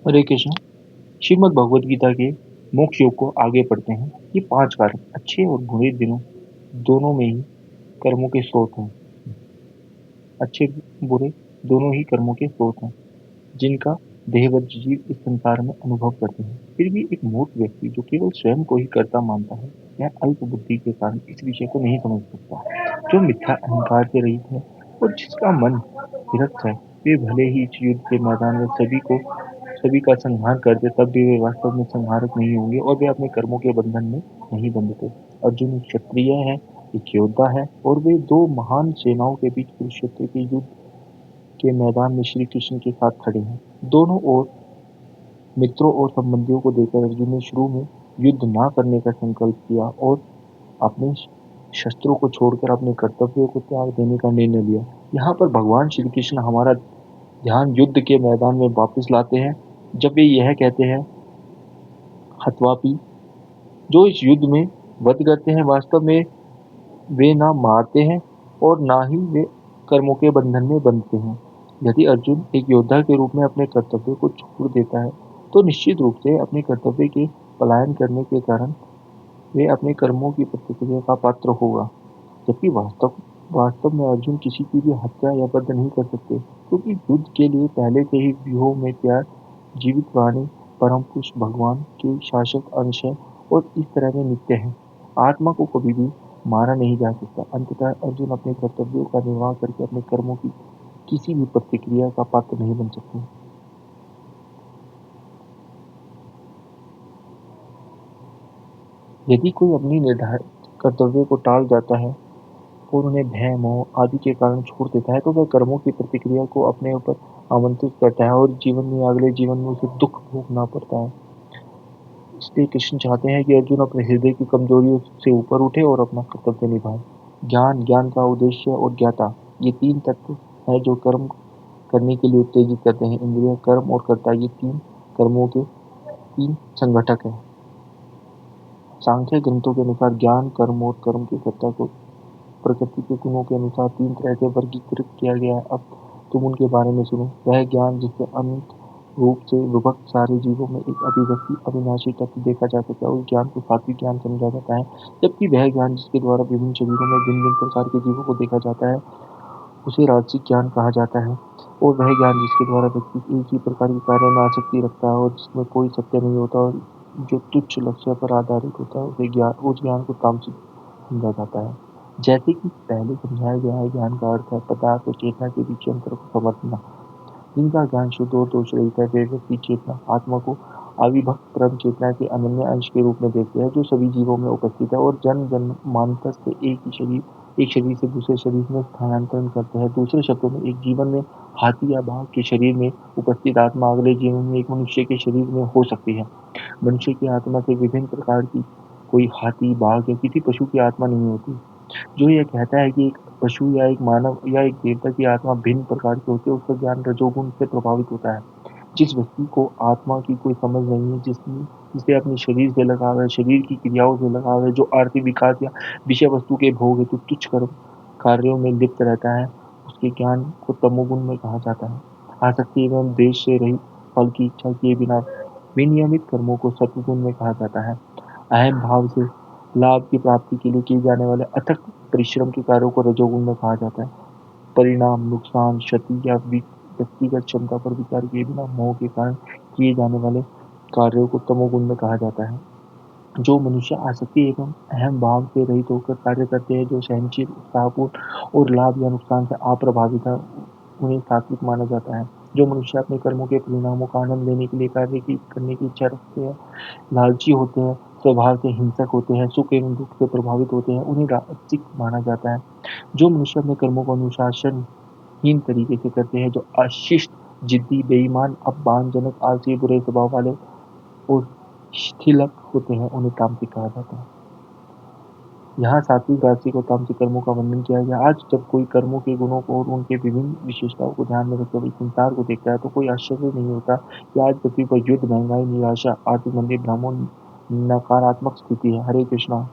हरे कृष्ण। श्रीमद् भगवद गीता के मोक्ष योग को आगे पढ़ते हैं। ये 5 कारण अच्छे और बुरे दिनों दोनों में ही कर्मों के स्रोत हैं। अच्छे बुरे दोनों ही कर्मों के स्रोत हैं, जिनका देहवत जीव इस संसार में अनुभव करते हैं। फिर भी एक मूर्ख व्यक्ति जो केवल स्वयं को ही कर्ता मानता है, यह अल्प बुद्धि के कारण इस विषय को नहीं समझ सकता। जो मिथ्या अहंकार से रहित है और जिसका मन विरक्त है, वे भले ही इस युद्ध के मैदान में सभी का संहार करते, तब भी वे वास्तव में संहारक नहीं होंगे और वे अपने कर्मों के बंधन में नहीं बंधते। अर्जुन एक क्षत्रिय है, एक योद्धा है और वे दो महान सेनाओं के बीच कुरुक्षेत्र के युद्ध के मैदान में श्री कृष्ण के साथ खड़े हैं। दोनों ओर मित्रों और संबंधियों को देखकर अर्जुन ने शुरू में युद्ध ना करने का संकल्प किया और अपने शस्त्रों को छोड़कर अपने कर्तव्यों को त्याग देने का निर्णय लिया। यहाँ पर भगवान श्री कृष्ण हमारा ध्यान युद्ध के मैदान में वापस लाते हैं, जब वे यह कहते हैं, हत्वापि, जो इस युद्ध में वध करते हैं, वास्तव में वे ना मारते हैं और ना ही वे कर्मों के बंधन में बंधते हैं। यदि अर्जुन एक योद्धा के रूप में अपने कर्तव्य को छोड़ देता है, तो निश्चित रूप से अपने कर्तव्य के पलायन करने के कारण वे अपने कर्मों की प्रतिक्रिया का पात्र होगा। जबकि वास्तव में अर्जुन किसी की भी हत्या या वध नहीं कर सकते, क्योंकि युद्ध के लिए पहले से ही व्यूहों में तैयार जीवित प्राणी परम पुरुष भगवान के शासक अंश है और इस तरह वे नित्य हैं। आत्मा को कभी भी मारा नहीं जा सकता। अंततः अर्जुन अपने कर्तव्यों का निर्वाह करके अपने कर्मों की किसी भी प्रतिक्रिया का पात्र नहीं बन सकते। यदि कोई अपनी निर्धारित कर्तव्य को टाल जाता है और उन्हें भय, मोह आदि के कारण छोड़ देता है, तो वह कर्मों की प्रतिक्रिया को अपने ऊपर आमंत्रित करता है और जीवन में अगले जीवन में उसे दुख भोगना पड़ता है। इसलिए कृष्ण चाहते हैं कि अर्जुन अपने हृदय की कमजोरियों से ऊपर उठे और अपना कर्तव्य निभाए। ज्ञान का उद्देश्य और ज्ञाता, ये तीन तत्व है जो कर्म करने के लिए उत्तेजित करते हैं। इंद्रिय, कर्म और कर्ता, ये तीन कर्मों के तीन संगठक हैं। सांख्य ग्रंथों के अनुसार ज्ञान, कर्म और कर्म के कर्ता को प्रकृति के गुणों के अनुसार तीन तरह से वर्गीकृत किया गया है। अब तुम उनके बारे में सुनो। वह ज्ञान जिससे अनंत रूप से विभक्त सारे जीवों में एक अभिव्यक्ति अविनाशी तत्व देखा जा सकता है, उस ज्ञान को सात्विक ज्ञान समझा जाता है। जबकि वह ज्ञान जिसके द्वारा विभिन्न शरीरों में भिन्न भिन्न प्रकार के जीवों को देखा जाता है, उसे राजसिक ज्ञान कहा जाता है। और वह ज्ञान जिसके द्वारा व्यक्ति एक ही प्रकार के कार्य में आसक्ति रखता है और जिसमें कोई सत्य नहीं होता और जो तुच्छ लक्ष्य पर आधारित होता है, उस ज्ञान को तामसिक समझा जाता है। जैसे कि पहले समझाया गया है, ज्ञान का अर्थ है पदार्थ और चेतना के बीच अंतर को समझना। जिनका ज्ञान शुद्ध और दोष रहित है, वे व्यक्ति चेतना आत्मा को अविभक्त परम चेतना के अनन्य अंश के रूप में देखते हैं, जो सभी जीवों में उपस्थित है और जन्म जन्मांतर से एक शरीर से दूसरे शरीर में स्थानांतरण करते हैं। दूसरे शब्दों में, एक जीवन में हाथी या बाघ के शरीर में उपस्थित आत्मा अगले जीवन में एक मनुष्य के शरीर में हो सकती है। मनुष्य की आत्मा से विभिन्न प्रकार की कोई हाथी, बाघ या किसी पशु की आत्मा नहीं होती। जो यह कहता है कि एक पशु या एक मानव या एक देवता की आत्मा भिन्न प्रकार की होती है, उसका ज्ञान रजोगुण से प्रभावित होता है। जिस व्यक्ति को आत्मा की कोई समझ नहीं है, जिसे अपने शरीर से लगाव है, शरीर की क्रियाओं से लगाव है, जो आर्थिक विकास या विषय वस्तु के भोग हेतु तुच्छ कर्म कार्यों में लिप्त रहता है, उसके ज्ञान को तमोगुण में कहा जाता है। आसक्ति एवं द्वेष से रहित, फल की इच्छा किए बिना विनियमित कर्मों को सत्वगुण में कहा जाता है। अहम भाव से लाभ की प्राप्ति के लिए किए जाने वाले अथक परिश्रम के कार्यों को रजोगुण में कहा जाता है। परिणाम, नुकसान, क्षति या व्यक्तिगत क्षमता पर विचार किए बिना मोह के कारण किए जाने वाले कार्यों को तमोगुण में कहा जाता है। जो मनुष्य आसक्ति एवं अहम भाव से रहित होकर कार्य करते हैं, जो सहनशील, उत्साहपूर्ण और लाभ या नुकसान से अप्रभावित है, उन्हें सात्विक माना जाता है। जो मनुष्य अपने कर्मों के परिणामों का आनंद लेने के लिए करने की इच्छा रखते हैं, लालची होते हैं, स्वभाव से हिंसक होते हैं, सुख एवं दुख से प्रभावित होते हैं, उन्हें राजसिक माना जाता है। जो मनुष्य अपने कर्मों को अनुशासनहीन तरीके से करते हैं, जो अशिष्ट, जिद्दी, बेईमान, अपमानजनक, आलसी, बुरे स्वभाव वाले और शिथिलक होते हैं, उन्हें तामसिक कहा जाता है। यहाँ सात्विक, राजसिक और तामसिक कर्मों का वर्णन किया गया। आज जब कोई कर्मों के गुणों को और उनके विभिन्न विशेषताओं को ध्यान में रखते हुए संसार को देखता है, तो कोई आश्चर्य नहीं होता कि आज पृथ्वी पर युद्ध, महंगाई, निराशा, आर्थिक मंदी, भ्रम और नकारात्मक स्थिति है। हरे कृष्णा।